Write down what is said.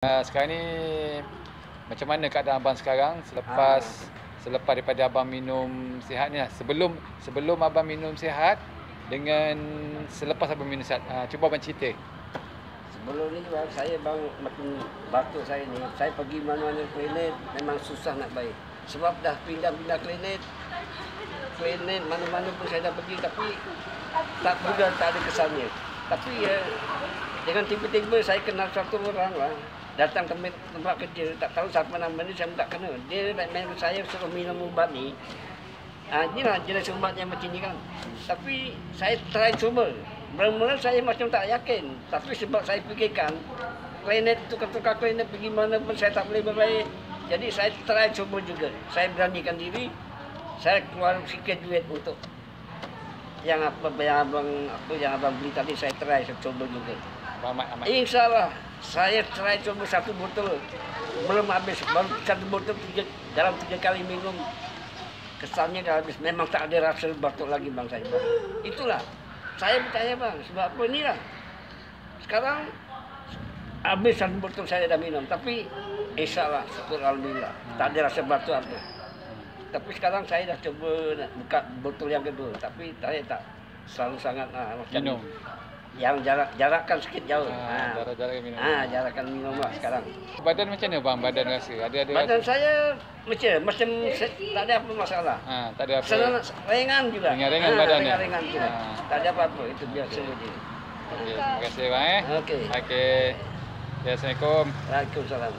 Sekarang ni macam mana keadaan abang sekarang selepas daripada abang minum sihat ni lah. Sebelum abang minum sihat dengan selepas abang minum sihat. Cuba abang cerita. Sebelum ni bang makin batuk saya ni. Saya pergi mana-mana klinik memang susah nak baik. Sebab dah pindah-pindah klinik mana-mana pun saya dah pergi tapi tak ada kesannya. Tapi dengan tiba-tiba saya kenal satu orang lah. Datang ke tempat kerja, tak tahu siapa nama dia, saya tak kenal. Dia memang saya suruh minum ubat ni. Inilah jenis ubat yang macam ni kan. Tapi saya try cuba. Mula-mula saya macam tak yakin. Tapi sebab saya fikirkan, klinik, tukar-tukar klinik pergi mana pun saya tak boleh berbaik. Jadi saya try cuba juga. Saya beranikan diri. Saya keluar sikit duit untuk yang abang beli tadi, saya try, saya cuba juga. InsyaAllah saya try coba satu botol, belum habis, baru satu botol dalam 3 kali minum, kesannya dah habis. Memang tak ada rasa batuk lagi bang saya bang. Itulah saya percaya bang, sebab apa inilah. Sekarang habis satu botol saya dah minum, tapi insyaAllah syukur alhamdulillah tak ada rasa batuk apa. Tapi sekarang saya dah coba nak buka botol yang kedua, tapi saya tak selalu sangat macam minum. Yang jarakkan sikit jauh. Jarak minum. Jarakkan minum lah sekarang. Badan macam mana bang? Badan rasa? Badan rasa? saya macam tak ada apa masalah. Tak ada apa. Ringan juga. Ringan badannya. Ringan juga. Tak ada apa-apa, itu biasa je. Okey, terima kasih bang. Okey. Okey. Assalamualaikum. Waalaikumsalam.